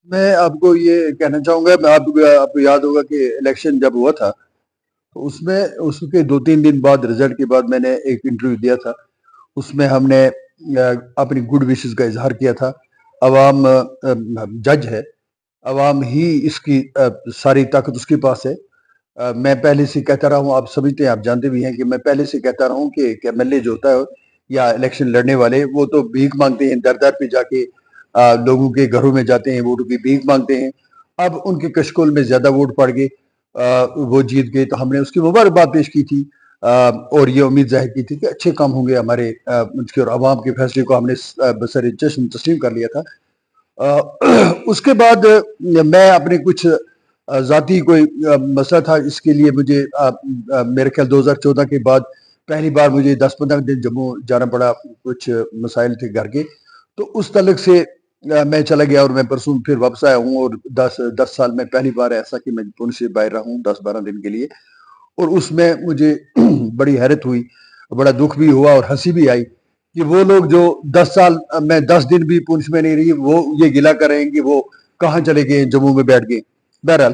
میں آپ کو یہ کہنا چاہوں گا، آپ کو یاد ہوگا کہ الیکشن جب ہوا تھا تو اس کے 2-3 دن بعد رزلٹ کے بعد میں نے ایک انٹرویو دیا تھا. اس میں ہم نے اپنی گڈ وشز کا اظہار کیا تھا. عوام جج ہے، عوام ہی اس کی ساری طاقت اس کے پاس ہے. میں پہلے سے کہتا رہا ہوں، آپ سمجھتے ہیں، آپ جانتے بھی ہیں کہ میں پہلے سے کہتا رہا ہوں کہ ایم ایل اے جو ہوتا ہے یا الیکشن لڑنے والے، وہ تو بھیک مانگتے ہیں، در در پہ جا کے لوگوں کے گھروں میں جاتے ہیں، ووٹوں کی بھیک مانگتے ہیں. اب ان کے کشکول میں زیادہ ووٹ پڑ گئے، وہ جیت گئے، تو ہم نے اس کی مبارکباد پیش کی تھی اور یہ امید ظاہر کی تھی کہ اچھے کام ہوں گے ہمارے اور عوام کے فیصلے کو ہم نے بسر چشم تسلیم کر لیا تھا. اس کے بعد میں اپنے کچھ ذاتی کوئی مسئلہ تھا، اس کے لیے مجھے میرے خیال 2014 کے بعد پہلی بار مجھے 10-15 دن جموں جانا پڑا، کچھ مسائل تھے گھر کے، تو اس تعلق سے میں چلا گیا اور میں پرسوں پھر واپس آیا ہوں. اور 10 سال میں پہلی بار ایسا کہ میں پونچھ سے باہر رہا ہوں 10-12 دن کے لیے. اور اس میں مجھے بڑی حیرت ہوئی، بڑا دکھ بھی ہوا اور ہنسی بھی آئی کہ وہ لوگ جو 10 سال میں 10 دن بھی پونچھ میں نہیں رہی، وہ یہ گلا کر رہے ہیں کہ وہ کہاں چلے گئے، جموں میں بیٹھ گئے. بہرحال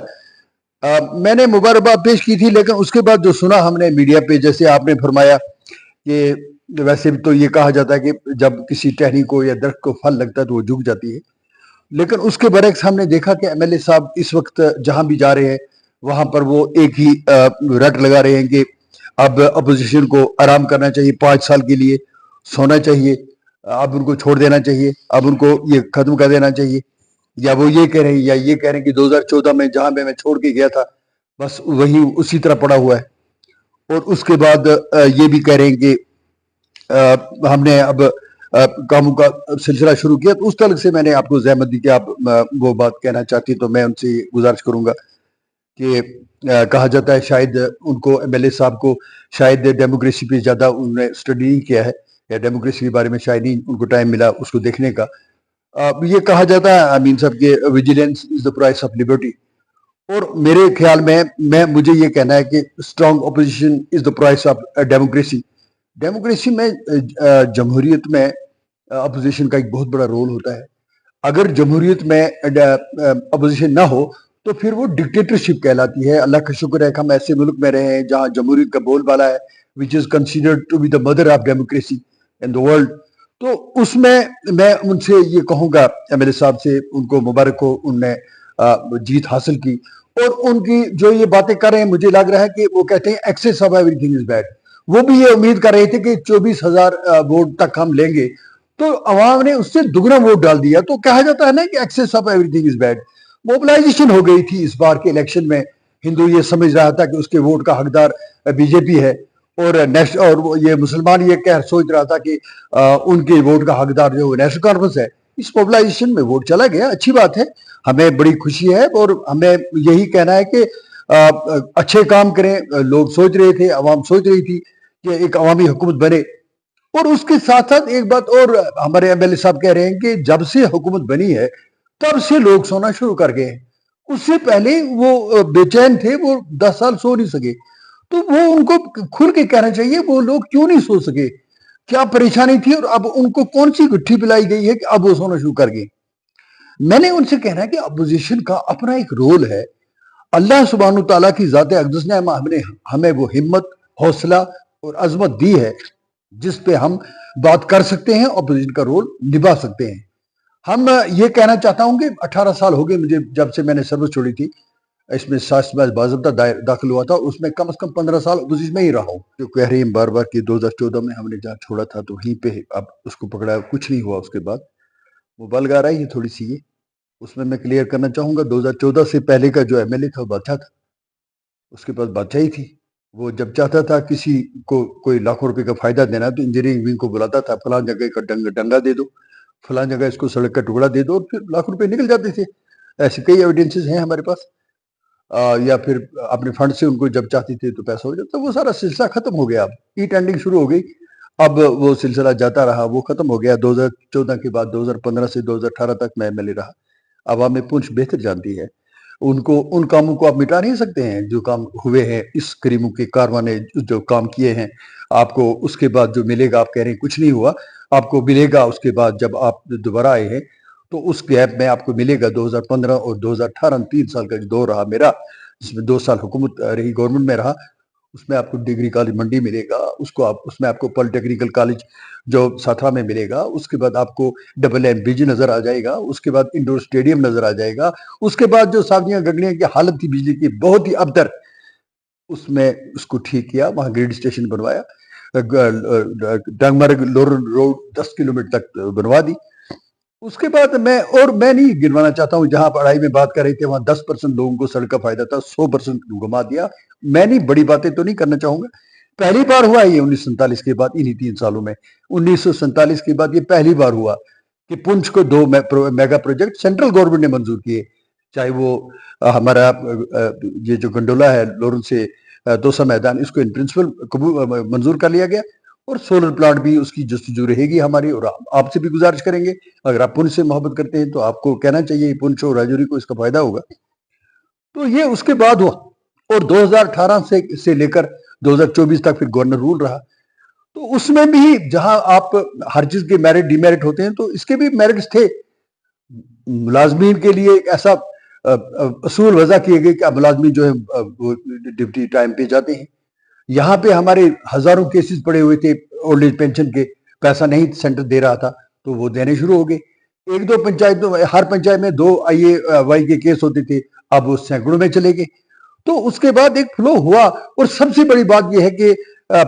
میں نے مبارکباد پیش کی تھی، لیکن اس کے بعد جو سنا ہم نے میڈیا پہ، جیسے آپ نے فرمایا کہ ویسے بھی تو یہ کہا جاتا ہے کہ جب کسی ٹہنی کو یا درخت کو پھل لگتا ہے تو وہ جھک جاتی ہے، لیکن اس کے برعکس ہم نے دیکھا کہ ایم ایل اے صاحب اس وقت جہاں بھی جا رہے ہیں وہاں پر وہ ایک ہی رٹ لگا رہے ہیں کہ اب اپوزیشن کو آرام کرنا چاہیے، 5 سال کے لیے سونا چاہیے، اب ان کو چھوڑ دینا چاہیے، اب ان کو یہ ختم کر دینا چاہیے. یا وہ یہ کہہ رہے ہیں یا یہ کہہ رہے ہیں کہ 2014 میں جہاں میں چھوڑ کے گیا تھا بس وہی اسی طرح پڑا ہوا ہے. اور اس کے بعد یہ بھی کہہ رہے ہیں کہ ہم نے اب کاموں کا سلسلہ شروع کیا. تو اس طرح سے میں نے آپ کو زحمت دی کہ آپ وہ بات کہنا چاہتی، تو میں ان سے گزارش کروں گا کہ کہا جاتا ہے شاید ان کو، ایم ایل اے صاحب کو شاید ڈیموکریسی پہ زیادہ انہوں نے اسٹڈی نہیں کیا ہے، یا ڈیموکریسی کے بارے میں شاید نہیں ان کو ٹائم ملا اس کو دیکھنے کا. یہ کہا جاتا ہے امین صاحب کہ vigilance is the price of Liberty, اور میرے خیال میں مجھے یہ کہنا ہے کہ strong opposition is the price of democracy. Democracy میں جمہوریت میں اپوزیشن کا ایک بہت بڑا رول ہوتا ہے. اگر جمہوریت میں اپوزیشن نہ ہو تو پھر وہ ڈکٹیٹرشپ کہلاتی ہے. اللہ کا شکر ہے کہ ہم ایسے ملک میں رہے ہیں جہاں جمہوریت کا بول بالا ہے، which is considered to be the mother of democracy in the world. تو اس میں ان سے یہ کہوں گا، ایم ایل اے صاحب سے، ان کو مبارک ہو، ان نے جیت حاصل کی. اور ان کی جو یہ باتیں کر رہے ہیں، مجھے لگ رہا ہے کہ وہ کہتے ہیں access of everything is bed. وہ بھی یہ امید کر رہے تھے کہ 24,000 ووٹ تک ہم لیں گے، تو عوام نے اس سے دگنا ووٹ ڈال دیا. تو کہا جاتا ہے نا کہ access of everything is bad. Mobilisation ہو گئی تھی اس بار کے الیکشن میں. ہندو یہ سمجھ رہا تھا کہ اس کے ووٹ کا حقدار بی جے پی ہے، اور یہ مسلمان یہ سوچ رہا تھا کہ ان کے ووٹ کا حقدار جو نیشنل کانفرنس ہے. اس موبلائزیشن میں ووٹ چلا گیا، اچھی بات ہے، ہمیں بڑی خوشی ہے، اور ہمیں یہی کہنا ہے کہ اچھے کام کریں. لوگ سوچ رہے تھے، عوام سوچ رہی تھی کہ ایک عوامی حکومت بنے. اور اس کے ساتھ ساتھ ایک بات اور ہمارے ایم ایل اے صاحب کہہ رہے ہیں کہ جب سے حکومت بنی ہے تب سے لوگ سونا شروع کر گئے ہیں. اس سے پہلے وہ بے چین تھے، وہ 10 سال سو نہیں سکے. تو وہ ان کو کھل کے کہنا چاہیے وہ لوگ کیوں نہیں سو سکے، کیا پریشانی تھی، اور اب ان کو کون سی گٹھی پلائی گئی ہے کہ اب وہ سونا شروع کر گئے. میں نے ان سے کہنا ہے کہ اپوزیشن کا اپنا ایک رول ہے. اللہ سبحانہ تعالیٰ کی ذات اقدس نے ہمیں وہ ہمت، حوصلہ اور عظمت دی ہے جس پہ ہم بات کر سکتے ہیں، اپوزیشن کا رول نبھا سکتے ہیں. ہم یہ کہنا چاہتا ہوں کہ 18 سال ہو گئے مجھے جب سے میں نے سروس چھوڑی تھی. اس میں سائنس میں باضابطہ داخل ہوا تھا، اس میں کم از کم 15 سال اپوزیشن میں ہی رہا ہوں. جو کہہ رہی ہیں بار بار کہ 2014 میں ہم نے جہاں چھوڑا تھا تو وہیں پہ اب اس کو پکڑا، کچھ نہیں ہوا. اس کے بعد مبالغہ آ رہی ہے تھوڑی سی، یہ اس میں کلیئر کرنا چاہوں گا. 2014 سے پہلے کا جو ایم ایل اے تھا وہ بادشاہ تھا، اس کے پاس بادشاہی تھی. وہ جب چاہتا تھا کسی کو کوئی لاکھوں روپے کا فائدہ دینا تو انجینئرنگ ونگ کو بلاتا تھا، فلاں جگہ کا ڈنگا دے دو، فلاں جگہ اس کو سڑک کا ٹکڑا دے دو، اور پھر لاکھ روپے نکل جاتے تھے. ایسے کئی ایویڈنسز ہیں ہمارے پاس. یا پھر اپنے فنڈ سے ان کو جب چاہتے تھے تو پیسہ ہو جاتا. وہ سارا سلسلہ ختم ہو گیا. اب ای ٹینڈنگ شروع ہو گئی، اب وہ سلسلہ جاتا رہا، وہ ختم ہو گیا. 2014 کے بعد 2015 سے 2018 تک میں ایم ایل اے رہا. عوام پونچھ بہتر جانتی ہے. ان کاموں کو آپ مٹا نہیں سکتے ہیں جو کام ہوئے ہیں. اس کریموں کے کارواں نے جو کام کیے ہیں، آپ کو اس کے بعد جو ملے گا، آپ کہہ رہے ہیں کچھ نہیں ہوا، آپ کو ملے گا اس کے بعد جب آپ دوبارہ آئے ہیں. تو اس گیپ میں آپ کو ملے گا 2015 اور 2018 3 سال کا جو دور رہا میرا، جس میں 2 سال حکومت رہی، گورنمنٹ میں رہا، اس میں آپ کو ڈگری کالج منڈی ملے گا، اس میں آپ کو پالی ٹیکنیکل کالج جو ساتھرا میں ملے گا، اس کے بعد آپ کو ڈبل ایم بی جی نظر آ جائے گا، اس کے بعد انڈور اسٹیڈیم نظر آ جائے گا، اس کے بعد جو سابجیاں گگڑیاں کی حالت تھی بجلی کی بہت ہی ابتر، اس میں اس کو ٹھیک کیا، وہاں گریڈ اسٹیشن بنوایا، ڈنگمرگ لورن روڈ 10 کلومیٹر تک بنوا دی۔ اس کے بعد میں نہیں گنوانا چاہتا ہوں، جہاں پڑھائی میں بات کر رہے تھے وہاں 10% لوگوں کو سڑک کا فائدہ تھا، 100% گما دیا۔ میں نہیں بڑی باتیں تو نہیں کرنا چاہوں گا، پہلی بار ہوا یہ 1947 کے بعد، انہی 3 سالوں میں 1947 کے بعد یہ پہلی بار ہوا کہ پنچ کو 2 میگا پروجیکٹ سینٹرل گورنمنٹ نے منظور کیے، چاہے وہ ہمارا یہ جو گنڈولا ہے لورن سے توسا میدان، اس کو ان پرنسپل منظور کر لیا گیا، اور سولر پلانٹ بھی اس کی جستجو رہے گی ہماری، اور آپ سے بھی گزارش کریں گے اگر آپ پنچ سے محبت کرتے ہیں تو آپ کو کہنا چاہیے پنچ اور راجوری کو اس کا فائدہ ہوگا۔ تو یہ اس کے بعد ہوا، اور 2018 سے لے کر 2024 تک پھر گورنر رول رہا۔ تو اس میں بھی جہاں آپ ہر چیز کے میرٹ ڈی میرٹ ہوتے ہیں، تو اس کے بھی میرٹس تھے۔ ملازمین کے لیے ایک ایسا اصول وضع کیے گئے کہ اب ملازمین جو ہے وہ ڈیوٹی ٹائم پہ جاتے ہیں۔ یہاں پہ ہمارے ہزاروں کیسز پڑے ہوئے تھے اولڈ ایج پینشن کے، پیسہ نہیں سینٹر دے رہا تھا، تو وہ دینے شروع ہو گئے۔ ایک دو پنچایتوں، ہر پنچایت میں 2 IAY کے کیس ہوتے تھے، اب وہ سینکڑوں میں چلے گئے۔ تو اس کے بعد ایک فلو ہوا، اور سب سے بڑی بات یہ ہے کہ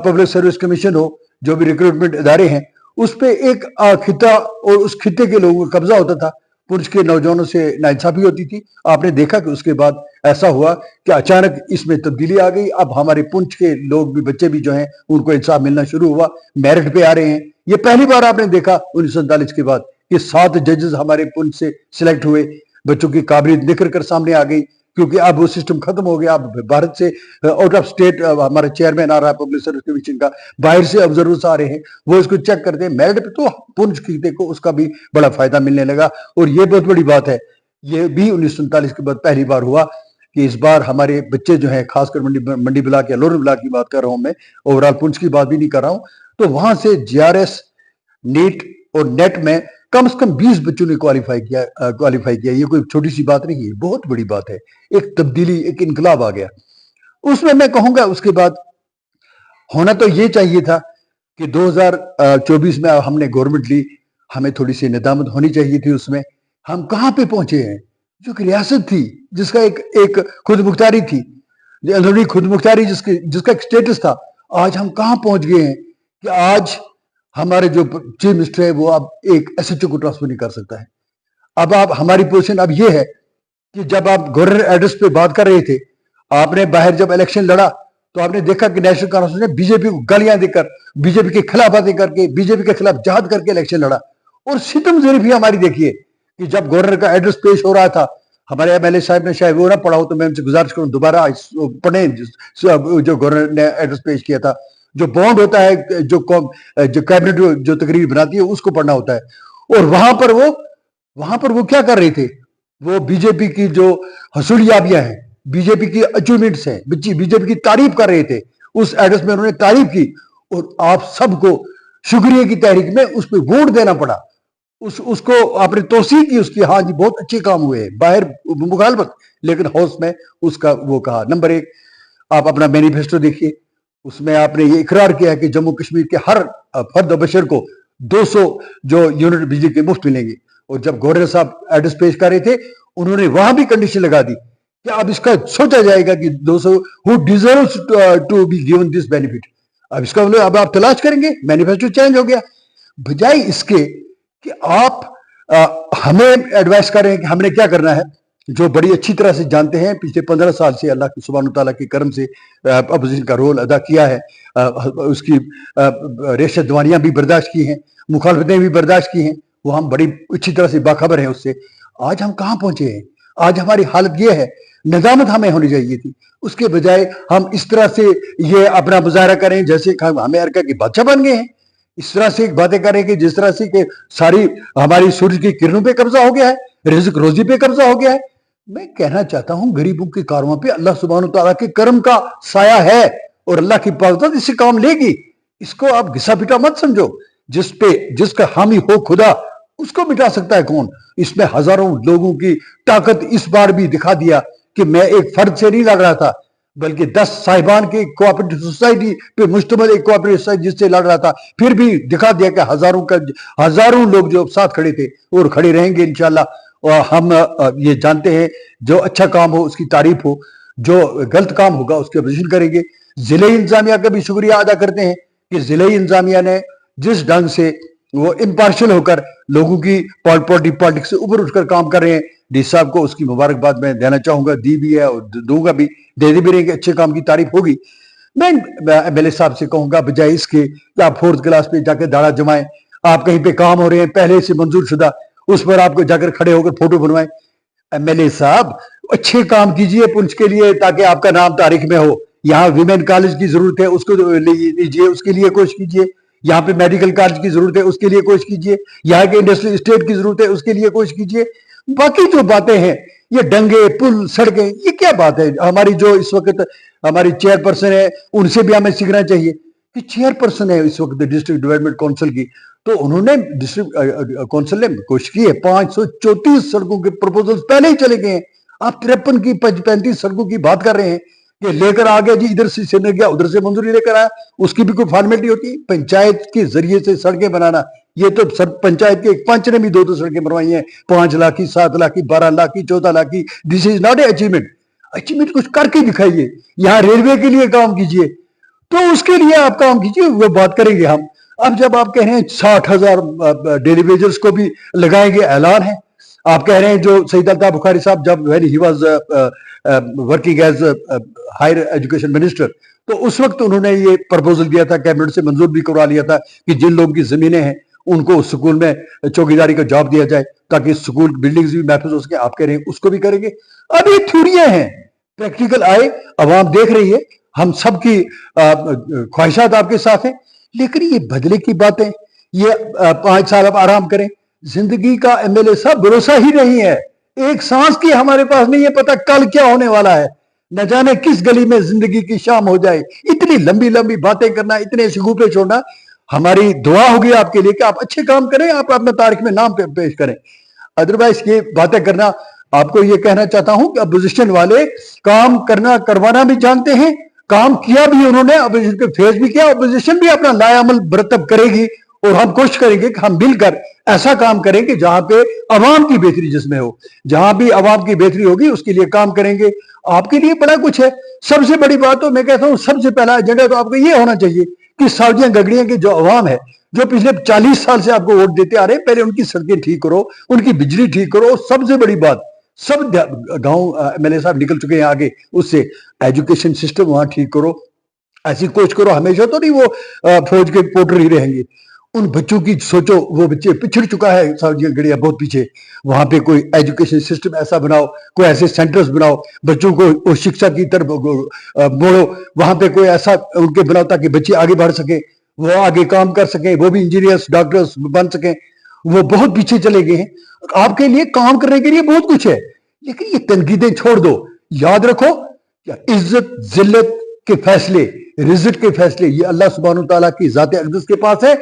پبلک سروس کمیشن ہو، جو بھی ریکروٹمنٹ ادارے ہیں، اس پہ ایک خطہ اور اس خطے کے لوگوں کا قبضہ ہوتا تھا، پنچ کے نوجوانوں سے ناانصافی ہوتی تھی۔ آپ نے دیکھا کہ اس کے بعد ایسا ہوا کہ اچانک اس میں تبدیلی آ گئی، اب ہمارے پنچ کے لوگ بھی، بچے بھی جو ہیں، ان کو انصاف ملنا شروع ہوا، میرٹ پہ آ رہے ہیں۔ یہ پہلی بار آپ نے دیکھا 1947 کے بعد کہ 7 ججز ہمارے پنچ سے سلیکٹ ہوئے، بچوں کی قابلیت نکھر کر سامنے آ گئی، کیونکہ اب وہ سسٹم ختم ہو گیا۔ اب بھارت سے آؤٹ آف اسٹیٹ ہمارا چیئرمین آ رہا ہے پبلک سروس کمیشن کا، باہر سے آبزرورز آ رہے ہیں، وہ اس کو چیک کرتے ہیں میرٹ پہ، تو پنچ خطے کو اس کا بھی بڑا فائدہ ملنے لگا۔ اور یہ بہت بڑی بات ہے، یہ بھی 1947 کے بعد پہلی بار ہوا کہ اس بار ہمارے بچے جو ہیں، خاص کر منڈی بلاک یا لورن بلاک کی بات کر رہا ہوں میں، اوور آل پنچ کی بات بھی نہیں کر رہا ہوں، تو وہاں سے GRS، نیٹ اور نیٹ میں کم سے کم 20 بچوں نے کوالیفائی کیا۔ یہ کوئی چھوٹی سی بات نہیں ہے، بہت بڑی بات ہے، ایک تبدیلی، ایک انقلاب آ گیا۔ اس میں کہوں گا اس کے بعد ہونا تو یہ چاہیے تھا کہ 2024 میں ہم نے گورنمنٹ لی، ہمیں تھوڑی سی ندامت ہونی چاہیے تھی۔ اس میں ہم کہاں پہ پہنچے ہیں؟ جو کہ ریاست تھی، جس کا ایک خود مختاری تھی، اندرونی خود مختاری جس کا ایک سٹیٹس تھا، آج ہم کہاں پہنچ گئے ہیں کہ آج ہمارے جو چیف منسٹر ہے وہ اب ایک SHO کو ٹرانسفر نہیں کر سکتا ہے۔ اب ہماری پوزیشن اب یہ ہے کہ جب آپ گورنر ایڈریس پہ بات کر رہے تھے، آپ نے باہر جب الیکشن لڑا تو آپ نے دیکھا کہ نیشنل کانفرنس نے BJP کو گالیاں دے کر، BJP کے خلاف باتیں کر کے، BJP کے خلاف جہاد کر کے الیکشن لڑا۔ اور ستم ظریفی ہماری دیکھیے کہ جب گورنر کا ایڈریس پیش ہو رہا تھا، ہمارے MLA صاحب نے شاید وہ نہ پڑھا ہو تو میں ان سے گزارش کروں دوبارہ پڑھیں جو گورنر نے ایڈریس پیش کیا تھا۔ جو بانڈ ہوتا ہے، جو کیبنٹ جو تقریر بناتی ہے، اس کو پڑھنا ہوتا ہے۔ اور وہاں پر وہ کیا کر رہے تھے؟ وہ BJP کی جو حصول یابیاں ہیں، BJP کی اچیومنٹس ہیں، BJP کی تعریف کر رہے تھے۔ اس ایڈریس میں انہوں نے تعریف کی، اور آپ سب کو شکریہ کی تحریک میں اس پہ ووٹ دینا پڑا۔ اس کو آپ نے توثیق کی اس کی، ہاں جی بہت اچھے کام ہوئے، باہر مخالفت، لیکن ہاؤس میں اس کا وہ کہا۔ نمبر 1، آپ اپنا مینیفیسٹو دیکھیے، اس میں آپ نے یہ اقرار کیا ہے کہ جموں کشمیر کے ہر فرد و بشر کو 200 جو یونٹ بجلی کے مفت ملیں گے۔ اور جب گورنر صاحب ایڈریس پیش کر رہے تھے، انہوں نے وہاں بھی کنڈیشن لگا دی کہ اب اس کا سوچا جائے گا کہ 200 who deserves to be given this benefit۔ اب اس کا اب آپ تلاش کریں گے، مینیفیسٹو چینج ہو گیا۔ بجائے اس کے کہ آپ ہمیں ایڈوائس کریں کہ ہم نے کیا کرنا ہے، جو بڑی اچھی طرح سے جانتے ہیں، پچھلے 15 سال سے اللہ سبحانہ تعالیٰ کے کرم سے اپوزیشن کا رول ادا کیا ہے، اس کی ریشہ دوانیاں بھی برداشت کی ہیں، مخالفتیں بھی برداشت کی ہیں، وہ ہم بڑی اچھی طرح سے باخبر ہیں اس سے۔ آج ہم کہاں پہنچے ہیں؟ آج ہماری حالت یہ ہے، ندامت ہمیں ہونی چاہیے تھی، اس کے بجائے ہم اس طرح سے یہ اپنا مظاہرہ کریں جیسے ہم امریکہ کے بادشاہ بن گئے ہیں، اس طرح سے باتیں کریں کہ جس طرح سے کہ ساری ہماری سورج کی کرنوں پہ قبضہ ہو گیا ہے، رزق روزی پہ قبضہ ہو گیا ہے۔ میں کہنا چاہتا ہوں غریبوں کے کارواں پہ اللہ سبحانہ تعالیٰ کے کرم کا سایہ ہے، اور اللہ کی پاکزاد اس سے کام لے گی۔ اس کو آپ گھسا پٹا مت سمجھو، جس کا حامی ہو خدا اس کو مٹا سکتا ہے کون؟ اس میں ہزاروں لوگوں کی طاقت اس بار بھی دکھا دیا کہ میں ایک فرد سے نہیں لڑ رہا تھا، بلکہ 10 صاحبان کی کوآپریٹو سوسائٹی پہ مشتمل ایک کوآپریٹو سوسائٹی جس سے لڑ رہا تھا، پھر بھی دکھا دیا کہ ہزاروں لوگ جو ساتھ کھڑے تھے اور کھڑے رہیں گے انشاءاللہ۔ اور ہم یہ جانتے ہیں جو اچھا کام ہو اس کی تعریف ہو، جو غلط کام ہوگا اس کی اپوزیشن کریں گے۔ ضلعی انتظامیہ کا بھی شکریہ ادا کرتے ہیں کہ ضلعی انتظامیہ نے جس ڈھنگ سے وہ امپارشل ہو کر لوگوں کی پالیٹکس سے اوپر اٹھ کر کام کر رہے ہیں، ڈی صاحب کو اس کی مبارکباد میں دینا چاہوں گا، دی بھی ہے اور دوں گا بھی، دے بھی رہیں گے، اچھے کام کی تعریف ہوگی۔ میں ایم ایل اے صاحب سے کہوں گا بجائے اس کے کہ آپ 4th کلاس پہ جا کے داڑھا جمائیں، آپ کہیں پہ کام ہو رہے ہیں پہلے سے منظور شدہ، اس پر آپ کو جا کر کھڑے ہو کر فوٹو بنوائیں۔ ایم ایل اے صاحب اچھے کام کیجئے پنچ کے لیے تاکہ آپ کا نام تاریخ میں ہو۔ یہاں ویمن کالج کی ضرورت ہے، اس کو لیجئے، اس کے لیے کوشش کیجئے۔ یہاں پہ میڈیکل کالج کی ضرورت ہے، اس کے لیے کوشش کیجئے۔ یہاں کے انڈسٹریل اسٹیٹ کی ضرورت ہے، اس کے لیے کوشش کیجئے۔ باقی جو باتیں ہیں یہ ڈنگے پل سڑکیں، یہ کیا بات ہے؟ ہماری جو اس وقت ہماری چیئرپرسن ہے ان سے بھی ہمیں سیکھنا چاہیے کہ چیئرپرسن ہے اس وقت ڈسٹرکٹ ڈیولپمنٹ کونسل کی، تو انہوں نے ڈسٹرکٹ کونسل نے کوشش کی ہے، 534 سڑکوں کے پروپوزل پہلے ہی چلے گئے ہیں۔ آپ 53 کی 35 سڑکوں کی بات کر رہے ہیں کہ لے کر آگے جی ادھر سے سینے گیا ادھر سے منظوری لے کر آیا، اس کی بھی کوئی فارمیلٹی ہوتی ہے؟ پنچایت کے ذریعے سے سڑکیں بنانا، یہ تو سب پنچایت کے ایک پنچ نے بھی 2 سڑکیں بنوائی ہیں، 5 لاکھ کی، 7 لاکھ کی، 12 لاکھ کی، 14 لاکھ کی۔ This is not a achievement. Achievement کچھ کر کے دکھائیے۔ یہاں ریلوے کے لیے کام کیجئے تو اس کے لیے آپ کام کیجئے، وہ بات کریں گے ہم۔ اب جب آپ کہہ رہے ہیں 60,000 ڈیلی ویجرز کو بھی لگائیں گے، اعلان ہے۔ آپ کہہ رہے ہیں جو سید الطاف بخاری صاحب جب when he was working as higher education minister, تو اس وقت انہوں نے یہ پرپوزل دیا تھا، کیبنٹ سے منظور بھی کروا لیا تھا کہ جن لوگوں کی زمینیں ہیں ان کو سکول میں چوکیداری کا جاب دیا جائے تاکہ سکول بلڈنگز بھی محفوظ ہو سکیں۔ آپ کہہ رہے ہیں اس کو بھی کریں گے۔ اب یہ تھیوریاں ہیں، پریکٹیکل آئے، عوام دیکھ رہی ہے، ہم سب کی خواہشات آپ کے ساتھ ہیں، لیکن یہ بدلے کی باتیں، یہ 5 سال آپ آرام کریں۔ زندگی کا ایم ایل اے صاحب بھروسہ ہی نہیں ہے، ایک سانس کی ہمارے پاس نہیں ہے، پتہ کل کیا ہونے والا ہے، نہ جانے کس گلی میں زندگی کی شام ہو جائے۔ اتنی لمبی لمبی باتیں کرنا، اتنے شگوفے چھوڑنا، ہماری دعا ہوگی آپ کے لیے کہ آپ اچھے کام کریں، آپ اپنے تاریخ میں نام پیش کریں۔ ادروائز یہ باتیں کرنا، آپ کو یہ کہنا چاہتا ہوں کہ اپوزیشن والے کام کروانا بھی جانتے ہیں، کام کیا بھی انہوں نے، اپوزیشن کو فیس بھی کیا، اپوزیشن بھی اپنا لایا عمل مرتب کرے گی، اور ہم کوشش کریں گے کہ ہم مل کر ایسا کام کریں کہ جہاں پہ عوام کی بہتری جس میں ہو، جہاں بھی عوام کی بہتری ہوگی اس کے لیے کام کریں گے۔ آپ کے لیے بڑا کچھ ہے۔ سب سے بڑی بات تو میں کہتا ہوں، سب سے پہلا ایجنڈا تو آپ کو یہ ہونا چاہیے کہ ساؤدیاں گگڑیاں کی جو عوام ہے، جو پچھلے 40 سال سے آپ کو ووٹ دیتے آ رہے ہیں، پہلے ان کی سڑکیں ٹھیک کرو، ان کی بجلی ٹھیک کرو۔ سب سے بڑی بات، سب گاؤں ایم ایل اے صاحب نکل چکے ہیں آگے، اس سے ایجوکیشن سسٹم وہاں ٹھیک کرو۔ ایسی کوشش کرو، ہمیشہ تو نہیں وہ فوج کے پورٹر ہی رہیں گے۔ ان بچوں کی سوچو، وہ بچے پچھڑ چکا ہے ساؤدیاں گڑیا بہت پیچھے، وہاں پہ کوئی ایجوکیشن سسٹم ایسا بناؤ، کوئی ایسے سینٹرز بناؤ، بچوں کو شکشا کی طرف موڑو، وہاں پہ کوئی ایسا ان کے بناؤ تاکہ بچے آگے بڑھ سکیں، وہ آگے کام کر سکیں، وہ بھی انجینئرز ڈاکٹرز بن سکیں۔ وہ بہت پیچھے چلے گئے ہیں، آپ کے لیے کام کرنے کے لیے بہت کچھ ہے، لیکن یہ تنقیدیں چھوڑ دو۔ یاد رکھو کہ عزت ذلت کے فیصلے، رزق کے فیصلے، یہ اللہ سبحانہ وتعالیٰ کی ذات اقدس کے پاس ہے۔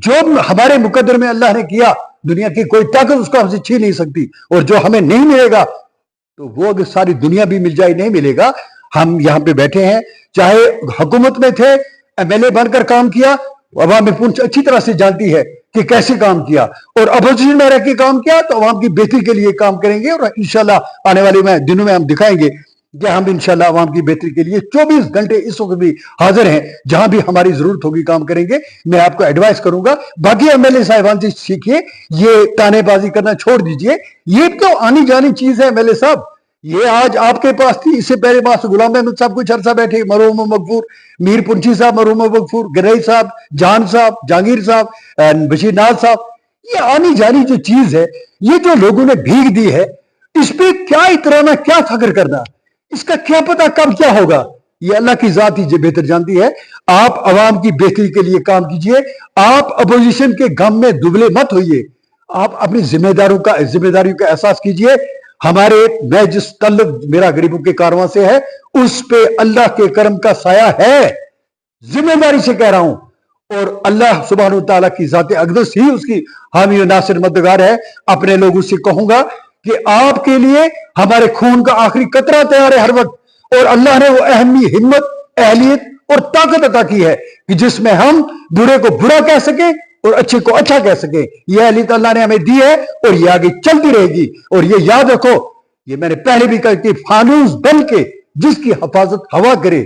جو ہمارے مقدر میں اللہ نے کیا، دنیا کی کوئی طاقت اس کو ہم سے چھین نہیں سکتی، اور جو ہمیں نہیں ملے گا تو وہ اگر ساری دنیا بھی مل جائے نہیں ملے گا۔ ہم یہاں پہ بیٹھے ہیں، چاہے حکومت میں تھے، ایم ایل اے بن کر کام کیا، عوام پونچھ اچھی طرح سے جانتی ہے کہ کیسے کام کیا، اور اپوزیشن میں رہ کے کام کیا تو عوام کی بہتری کے لیے کام کریں گے، اور انشاءاللہ آنے والے دنوں میں ہم دکھائیں گے کہ ہم انشاءاللہ عوام کی بہتری کے لیے 24 گھنٹے اس وقت بھی حاضر ہیں، جہاں بھی ہماری ضرورت ہوگی کام کریں گے۔ میں آپ کو ایڈوائز کروں گا، باقی ایم ایل اے صاحبان سے سیکھیے، یہ تانے بازی کرنا چھوڑ دیجئے، یہ تو آنی جانی چیز ہے۔ ایم ایل اے صاحب یہ آج آپ کے پاس تھی، اس سے پہلے پاس غلام احمد صاحب کچھ عرصہ بیٹھے، مرحوم مغفور میر پنچھی صاحب، مرحوم مغفور گرئی صاحب، جان صاحب، جہانگیر صاحب، بشیر ناز صاحب، یہ آنی جانی جو چیز ہے، یہ جو لوگوں نے بھیگ دی ہے، اس پہ کیا اترانا، کیا فخر کرنا، اس کا کیا پتا کب کیا ہوگا، یہ اللہ کی ذات ہی بہتر جانتی ہے۔ آپ عوام کی بہتری کے لیے کام کیجئے، آپ اپوزیشن کے غم میں دبلے مت ہوئیے، آپ اپنی ذمہ داریوں کا احساس کیجئے۔ میں جس تعلق میرا غریبوں کے کارواں سے ہے، اس پہ اللہ کے کرم کا سایہ ہے، ذمہ داری سے کہہ رہا ہوں، اور اللہ سبحانہ تعالیٰ کی ذات اقدس ہی اس کی حامی و ناصر مددگار ہے. اپنے لوگوں سے کہوں گا کہ آپ کے لیے ہمارے خون کا آخری قطرہ تیار ہے ہر وقت, اور اللہ نے وہ اہمی ہمت, اہلیت اور طاقت عطا کی ہے کہ جس میں ہم برے کو برا کہہ سکیں اور اچھے کو اچھا کہہ سکیں. یہ اہلیت اللہ نے ہمیں دی ہے اور یہ آگے چلتی رہے گی. اور یہ یاد رکھو, یہ میں نے پہلے بھی کہا کہ فانوس بن کے جس کی حفاظت ہوا کرے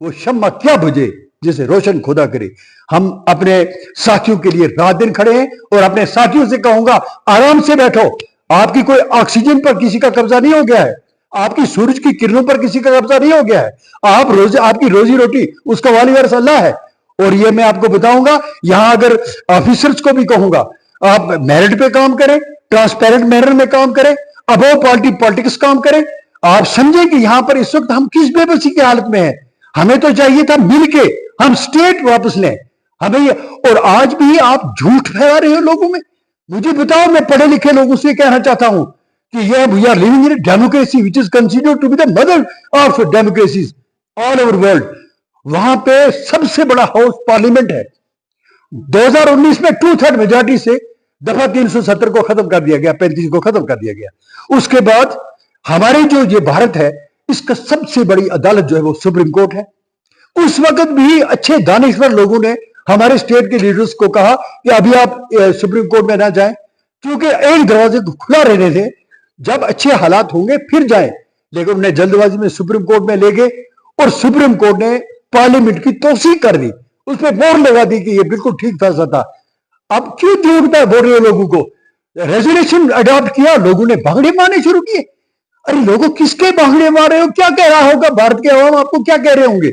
وہ شمع کیا بجھے جسے روشن خدا کرے. ہم اپنے ساتھیوں کے لیے رات دن کھڑے ہیں, اور اپنے ساتھیوں سے کہوں گا آرام سے بیٹھو. آپ کی کوئی آکسیجن پر کسی کا قبضہ نہیں ہو گیا ہے, آپ کی سورج کی کرنوں پر کسی کا قبضہ نہیں ہو گیا ہے. آپ کی روزی روٹی اس کا والی وارث اللہ ہے. اور یہ میں آپ کو بتاؤں گا, یہاں اگر آفیسرز کو بھی کہوں گا آپ میرٹ پہ کام کریں, ٹرانسپیرنٹ مینر میں کام کریں, ابو پالیٹکس کام کریں. آپ سمجھیں کہ یہاں پر اس وقت ہم کس بے بسی کی حالت میں ہیں. ہمیں تو چاہیے تھا مل کے ہم سٹیٹ واپس لیں ہمیں اور آج بھی آپ جھوٹ پھیلا رہے ہو لوگوں میں. مجھے بتاؤ, میں پڑھے لکھے لوگوں سے کہنا چاہتا ہوں کہ we are living in a democracy which is considered to be the mother of democracies all over world. وہاں پہ سب سے بڑا ہاؤس پارلیمنٹ ہے. 2019 میں 2/3 میجارٹی سے دفعہ 370 کو ختم کر دیا گیا, 35 کو ختم کر دیا گیا. اس کے بعد ہماری جو یہ بھارت ہے اس کا سب سے بڑی عدالت جو ہے وہ سپریم کورٹ ہے. اس وقت بھی اچھے دانشور لوگوں نے ہمارے اسٹیٹ کے لیڈرز کو کہا کہ ابھی آپ سپریم کورٹ میں نہ جائیں, کیونکہ ایک دروازے کو کھلا رہنے دیں, جب اچھے حالات ہوں گے پھر جائیں. لیکن انہیں جلد بازی میں سپریم کورٹ میں لے گئے, اور سپریم کورٹ نے پارلیمنٹ کی توثیق کر دی, اس پہ مہر لگا دی کہ یہ بالکل ٹھیک فیصلہ تھا. اب کیوں جھوٹ پہ بول رہے لوگوں کو؟ ریزولوشن اڈاپٹ کیا, لوگوں نے بھانگڑے مارنے شروع کیے. ارے لوگوں کس کے بھانگڑے مار رہے ہو؟ کیا کہہ رہا ہوگا بھارت کے عوام, آپ کو کیا کہہ رہے ہوں گے؟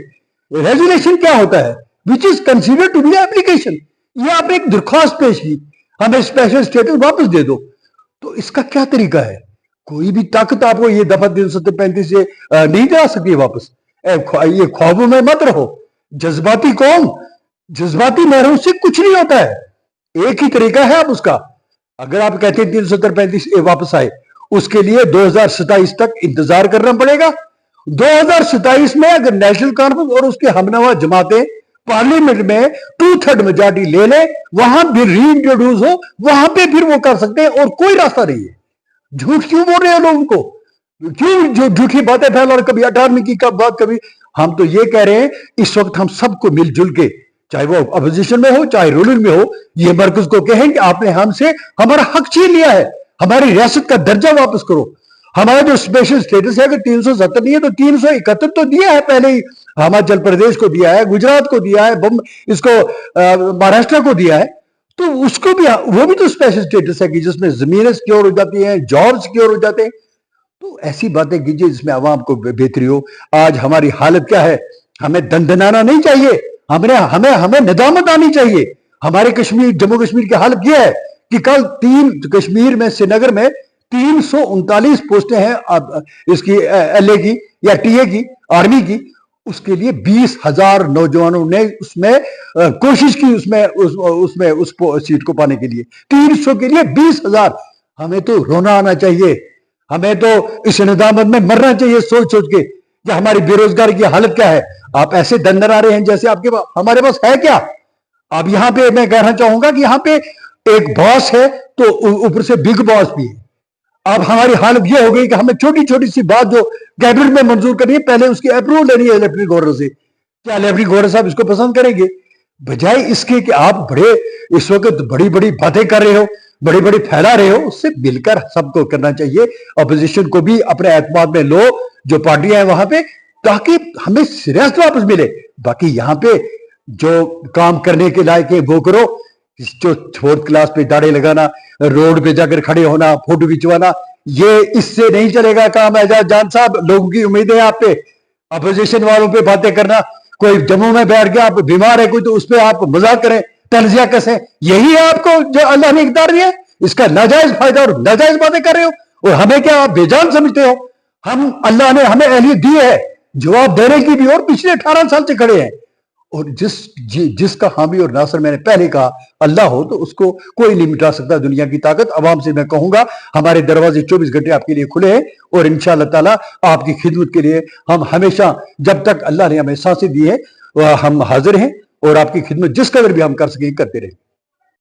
ریزولوشن کیا ہوتا ہے؟ which is considered to be application. یہ آپ ایک درخواست پیش کی, ہمیں اسپیشل اسٹیٹس واپس دے دو. تو اس کا کیا طریقہ ہے؟ کوئی بھی طاقت آپ کو یہ دفعہ 335 سے نہیں دلا سکتی واپس. یہ خوابوں میں مت رہو. جذباتی قوم, جذباتی محروم سے کچھ نہیں ہوتا ہے. ایک ہی طریقہ ہے اب اس کا. اگر آپ کہتے ہیں 335 واپس آئے, اس کے لیے 2027 تک انتظار کرنا پڑے گا. 2027 میں اگر نیشنل کانفرنس اور اس کے ہمنوا جماعتیں پارلیمنٹ میں 2/3 میجارٹی لے لیں, وہاں بھی ری انٹروڈیوس ہو, وہاں پہ پھر وہ کر سکتے ہیں, اور کوئی راستہ نہیں ہے. جھوٹ کیوں بول رہے ہیں لوگوں کو؟ کیوں جو جھوٹی باتیں پھیلا رہے, کبھی 18ویں کی بات, کبھی ہم تو یہ کہہ رہے ہیں اس وقت ہم سب کو مل جل کے, چاہے وہ اپوزیشن میں ہو چاہے رولنگ میں ہو, یہ مرکز کو کہیں کہ آپ نے ہم سے ہمارا حق چھین لیا ہے, ہماری ریاست کا درجہ واپس کرو. ہمارا جو اسپیشل سٹیٹس ہے, اگر 370 نہیں ہے تو 371 تو دیا ہے پہلے ہی. ہماچل پردیش کو دیا ہے, گجرات کو دیا ہے, اس کو مہاراشٹر کو دیا ہے. تو اس کو بھی, وہ بھی تو اسپیشل سٹیٹس ہے کہ جس میں زمینیں سیکیور ہو جاتی ہیں, جاب سیکیور ہو جاتے ہیں. تو ایسی باتیں کیجیے جس میں عوام کو بہتری ہو. آج ہماری حالت کیا ہے؟ ہمیں دندنانا نہیں چاہیے, ہمیں ندامت آنی چاہیے. ہمارے کشمیر, جموں کشمیر کی حالت یہ ہے کہ کل کشمیر میں, سری نگر میں 339 پوسٹیں ہیں اس کی ایل اے کی یا ٹی اے کی, آرمی کی. اس کے لیے 20,000 نوجوانوں نے اس میں کوشش کی, اس سیٹ کو پانے کے لیے. 300 کے لیے 20,000. ہمیں تو رونا آنا چاہیے, ہمیں تو اس ندامت میں مرنا چاہیے سوچ کے کہ ہماری بے روزگاری کی حالت کیا ہے. آپ ایسے دندر آ رہے ہیں جیسے آپ کے پاس, ہمارے پاس ہے کیا؟ اب یہاں پہ میں کہنا چاہوں گا کہ یہاں پہ ایک باس ہے تو اوپر سے بگ باس بھی ہے. اب ہماری حالت یہ ہو گئی کہ ہمیں چھوٹی چھوٹی سی بات جو کیبنٹ میں منظور کرنی ہے, پہلے اس کی اپروول لینی ہے لیفٹیننٹ گورنر سے. کیا لیفٹیننٹ گورنر صاحب اس کو پسند کریں گے؟ بجائے اس کے کہ آپ بڑے اس وقت بڑی بڑی باتیں کر رہے ہو, بڑی بڑی پھیلا رہے ہو, اس سے مل کر سب کو کرنا چاہیے. اپوزیشن کو بھی اپنے اعتماد میں لو, جو پارٹیاں ہیں وہاں پہ, تاکہ ہمیں ریاست واپس ملے. باقی یہاں پہ جو کام کرنے کے لائق ہے وہ کرو. جو 4th کلاس پہ داڑھی لگانا, روڈ پہ جا کر کھڑے ہونا, فوٹو کھنچوانا, یہ اس سے نہیں چلے گا کام. اعجاز جان صاحب, لوگوں کی امیدیں آپ پہ, اپوزیشن والوں پہ باتیں کرنا. کوئی جموں میں بیٹھ گیا, آپ بیمار ہے کوئی, تو اس پہ آپ مذاق کریں, تنزیہ کسیں. یہی ہے آپ کو جو اللہ نے اقتدار دیا, اس کا ناجائز فائدہ اور ناجائز باتیں کر رہے ہو. اور ہمیں کیا آپ بے جان سمجھتے ہو؟ اللہ نے ہمیں اہلیت دی ہے جواب دینے کی بھی, اور پچھلے 18 سال سے کھڑے ہیں. اور جس کا حامی اور ناصر میں نے پہلے کہا اللہ ہو, تو اس کو کوئی نہیں مٹا سکتا دنیا کی طاقت. عوام سے میں کہوں گا ہمارے دروازے 24 گھنٹے آپ کے لیے کھلے ہیں, اور انشاءاللہ تعالی آپ کی خدمت کے لیے ہم ہمیشہ, جب تک اللہ نے ہمیں سانسیں دی ہے, ہم حاضر ہیں. اور آپ کی خدمت جس قدر بھی ہم کر سکیں کرتے رہیں.